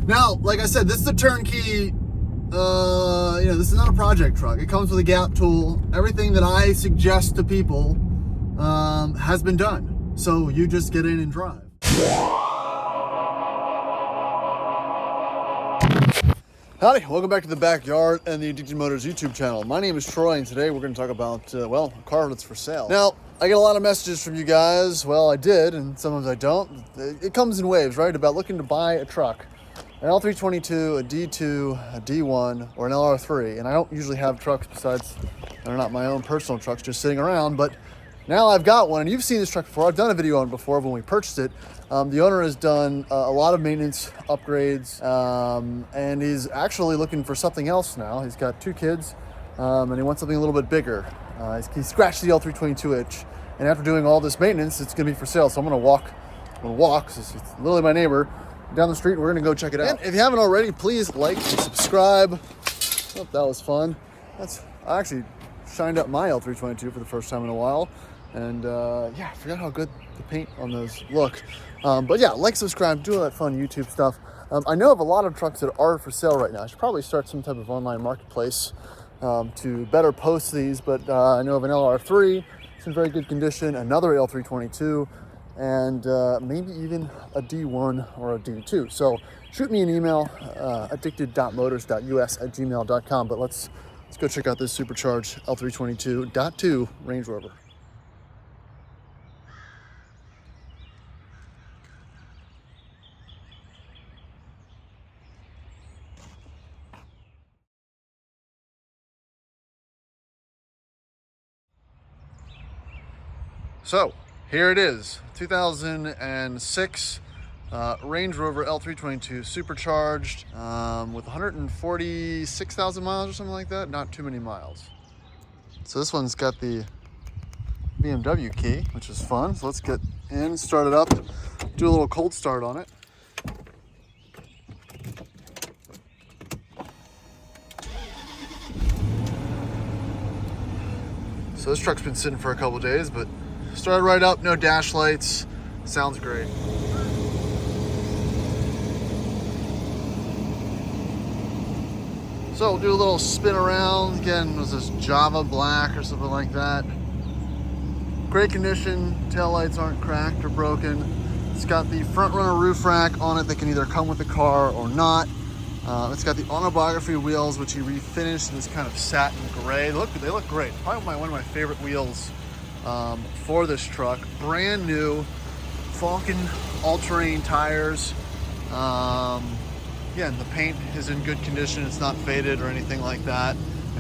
Now, like I said, this is a turnkey. This is not a project truck. It comes with a gap tool. Everything that I suggest to people has been done. So you just get in and drive. Howdy, welcome back to the backyard and the Addicted Motors YouTube channel. My name is Troy, and today we're going to talk about, a car that's for sale. Now, I get a lot of messages from you guys. Well, I did, and sometimes I don't. It comes in waves, right? About looking to buy a truck. An L322, a D2, a D1, or an LR3. And I don't usually have trucks besides, they're not my own personal trucks just sitting around, but now I've got one, and you've seen this truck before. I've done a video on it before when we purchased it. The owner has done a lot of maintenance upgrades, and he's actually looking for something else now. He's got 2 kids, and he wants something a little bit bigger. He scratched the L322 itch, and after doing all this maintenance, it's gonna be for sale. So I'm gonna walk, because it's literally my neighbor, down the street, and we're gonna go check it out. And if you haven't already, please like and subscribe. Oh, that was fun. I actually shined up my L322 for the first time in a while. And I forgot how good the paint on those look. But yeah, like, subscribe, do all that fun YouTube stuff. I know of a lot of trucks that are for sale right now. I should probably start some type of online marketplace to better post these. But I know of an LR3, it's in very good condition, another L322, and maybe even a D1 or a D2. So shoot me an email, addicted.motors.us@gmail.com. But let's go check out this supercharged L322.2 Range Rover. So here it is, 2006 Range Rover L322 supercharged with 146,000 miles or something like that. Not too many miles. So this one's got the BMW key, which is fun. So let's get in, start it up, do a little cold start on it. So this truck's been sitting for a couple days, but started right up, no dash lights. Sounds great. So we'll do a little spin around. Again, was this Java black or something like that. Great condition, taillights aren't cracked or broken. It's got the front runner roof rack on it that can either come with the car or not. It's got the autobiography wheels, which he refinished in this kind of satin gray. They look great. Probably one of my favorite wheels for this truck. Brand new Falcon all-terrain tires. And the paint is in good condition. It's not faded or anything like that.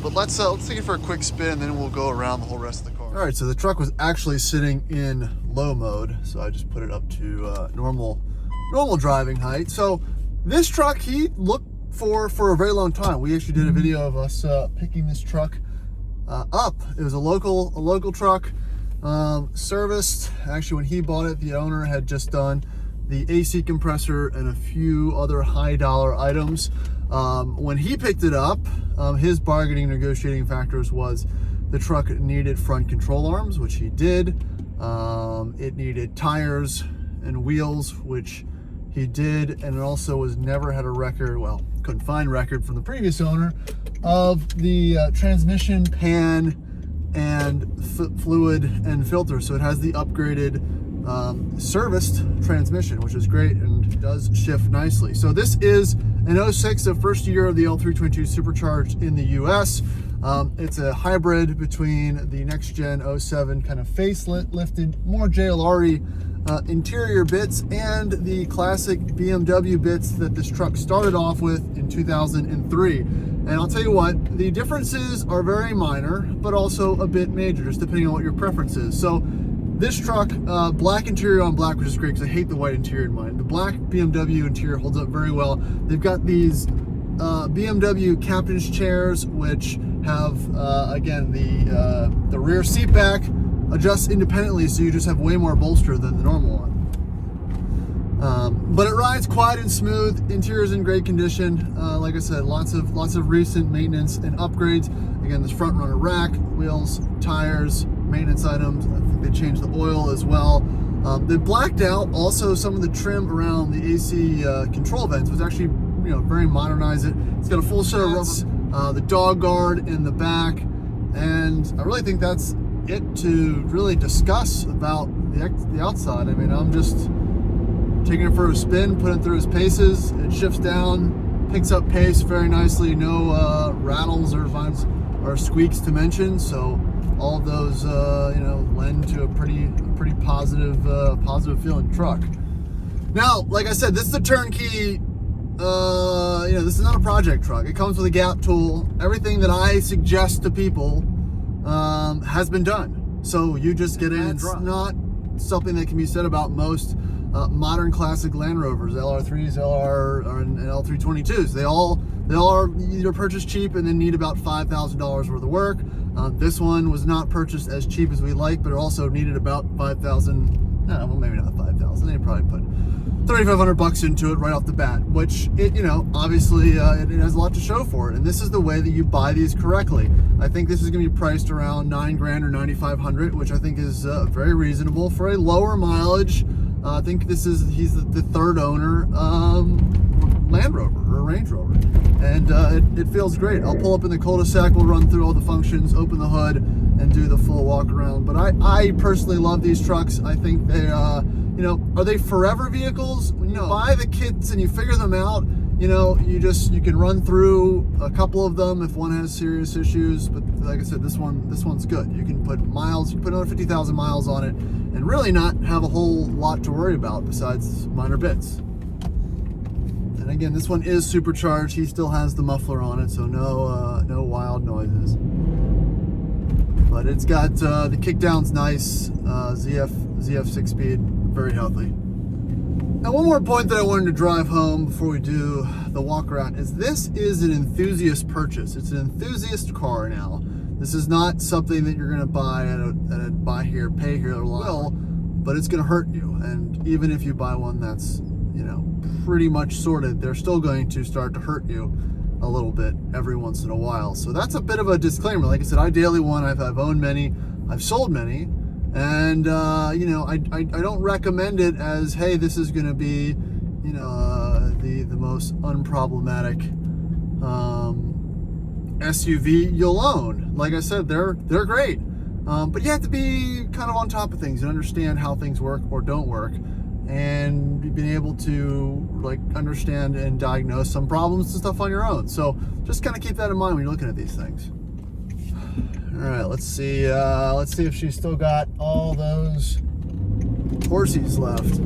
But let's take it for a quick spin, and then we'll go around the whole rest of the car. All right, so the truck was actually sitting in low mode, so I just put it up to normal driving height. So this truck he looked for a very long time. We actually did a video of us picking this truck up. It was a local truck, serviced. Actually, when he bought it, the owner had just done the AC compressor and a few other high dollar items. When he picked it up, his bargaining negotiating factors was the truck needed front control arms, which he did. It needed tires and wheels, which he did, and it also never had a record, couldn't find record from the previous owner of the transmission pan and fluid and filter. So it has the upgraded serviced transmission, which is great and does shift nicely. So this is an 06, the first year of the L322 supercharged in the US. It's a hybrid between the next gen 07 kind of facelifted, more JLR-y interior bits and the classic BMW bits that this truck started off with in 2003. And I'll tell you what, the differences are very minor, but also a bit major, just depending on what your preference is. So this truck, black interior on black, which is great because I hate the white interior in mine. The black BMW interior holds up very well. They've got these BMW captain's chairs, which have, again, the rear seat back adjusts independently, so you just have way more bolster than the normal one. But it rides quiet and smooth. Interior's in great condition. Like I said, lots of recent maintenance and upgrades. Again, this front runner rack, wheels, tires, maintenance items. I think they changed the oil as well. They blacked out also some of the trim around the AC control vents, was actually, you know, very modernized it. It's got a full set of rubber, the dog guard in the back, and I really think that's it to really discuss about the outside. I mean, I'm just taking it for a spin, putting it through its paces. It shifts down, picks up pace very nicely. No rattles or vines or squeaks to mention. So all of those, you know, lend to a pretty positive, positive feeling truck. Now, like I said, this is a turnkey. You know, this is not a project truck. It comes with a gap tool. Everything that I suggest to people has been done. So you just get in. It's not something that can be said about most modern classic Land Rovers, LR3s, and L322s. They all are either purchased cheap and then need about $5,000 worth of work. This one was not purchased as cheap as we like, but it also needed about 5,000. No, well, maybe not 5,000. They probably put 3,500 bucks into it right off the bat, which it, you know, obviously it has a lot to show for it. And this is the way that you buy these correctly. I think this is going to be priced around $9 grand or 9,500, which I think is very reasonable for a lower mileage. I think he's the third owner Land Rover or Range Rover, and it feels great. I'll pull up in the cul-de-sac, we'll run through all the functions, open the hood, and do the full walk around. But I personally love these trucks. I think they, you know, are they forever vehicles? When you buy the kits and you figure them out, you know, you can run through a couple of them if one has serious issues. But like I said, this one's good. You can put miles, you can put another 50,000 miles on it, and really not have a whole lot to worry about besides minor bits. And again, this one is supercharged. He still has the muffler on it, so no wild noises. But it's got the kickdown's nice, ZF 6-speed, very healthy. Now, one more point that I wanted to drive home before we do the walk around is this is an enthusiast purchase. It's an enthusiast car now. This is not something that you're going to buy at a buy here, pay here level, but it's going to hurt you. And even if you buy one that's, you know, pretty much sorted, they're still going to start to hurt you a little bit every once in a while. So that's a bit of a disclaimer. Like I said, I daily one. I've owned many. I've sold many. And, you know, I don't recommend it as, hey, this is going to be, you know, the most unproblematic SUV you'll own. Like I said, they're great. But you have to be kind of on top of things and understand how things work or don't work, and being able to like understand and diagnose some problems and stuff on your own. So just kind of keep that in mind when you're looking at these things. All right, let's see if she's still got all those horsies left.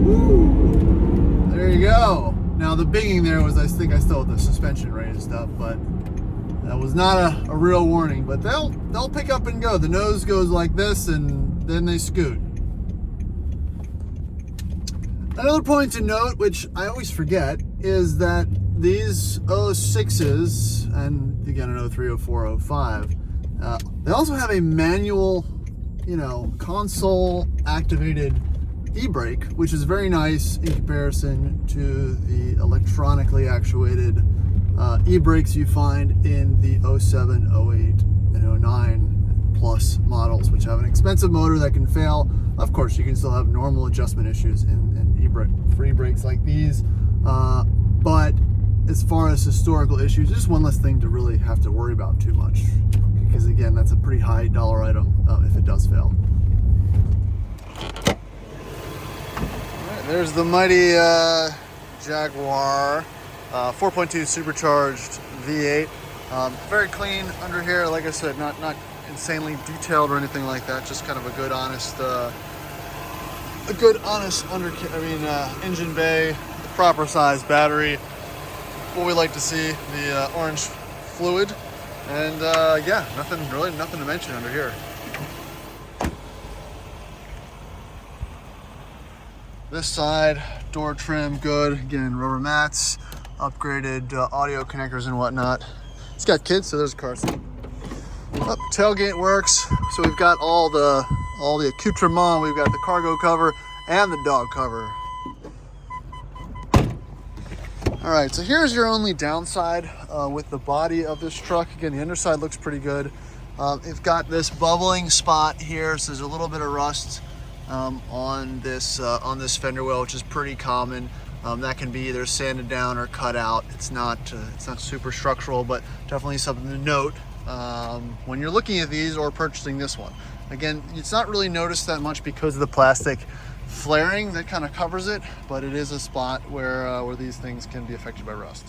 Woo! There you go. Now the bigging there was, I think I still had the suspension rein and stuff, but that was not a real warning. But they'll pick up and go. The nose goes like this, and then they scoot. Another point to note, which I always forget, is that these 06s, and again an 03, 04, 05, they also have a manual, you know, console activated e-brake, which is very nice in comparison to the electronically actuated e-brakes you find in the 07, 08, and 09 plus models, which have an expensive motor that can fail. Of course, you can still have normal adjustment issues in e-brake for e-brakes like these, but as far as historical issues, just one less thing to really have to worry about too much, because again, that's a pretty high dollar item if it does fail. There's the mighty Jaguar 4.2 supercharged V8. Very clean under here. Like I said, not insanely detailed or anything like that. Just kind of a good, honest engine bay, the proper size battery. What we like to see, the orange fluid, and yeah, nothing to mention under here. This side, door trim, good. Again, rubber mats, upgraded audio connectors and whatnot. It's got kids, so there's a car seat. Tailgate works. So we've got all the accoutrement. We've got the cargo cover and the dog cover. All right, so here's your only downside with the body of this truck. Again, the underside looks pretty good. It's got this bubbling spot here, so there's a little bit of rust on this fender well, which is pretty common. That can be either sanded down or cut out. It's not super structural, but definitely something to note when you're looking at these or purchasing this one. Again, it's not really noticed that much because of the plastic flaring that kind of covers it, but it is a spot where these things can be affected by rust.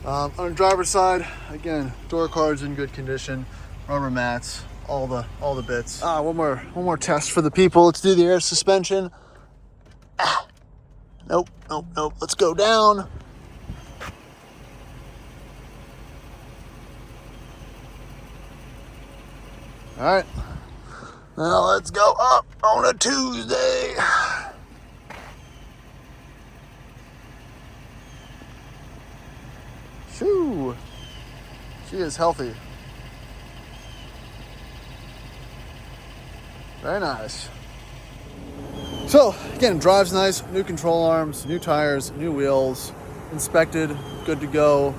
On the driver's side, again, door cards in good condition, rubber mats, all the bits. One more test for the people. Let's do the air suspension. Nope. Let's go down. All right. Now let's go up on a Tuesday. Shoo. She is healthy. Very nice. So again, drives nice, new control arms, new tires, new wheels, inspected, good to go.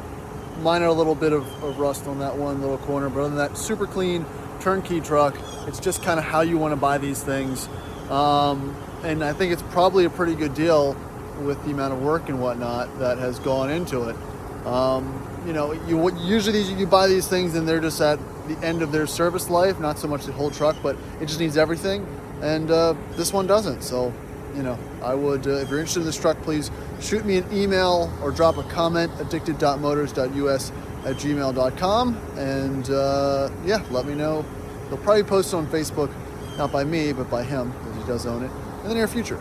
Minor little bit of rust on that one little corner, but other than that, super clean, turnkey truck. It's just kind of how you want to buy these things. And I think it's probably a pretty good deal with the amount of work and whatnot that has gone into it. You know, usually you buy these things and they're just at the end of their service life, not so much the whole truck, but it just needs everything. And this one doesn't. So, you know, I would, if you're interested in this truck, please shoot me an email or drop a comment, addicted.motors.us@gmail.com. And yeah, let me know. They'll probably post it on Facebook, not by me, but by him, because he does own it, in the near future.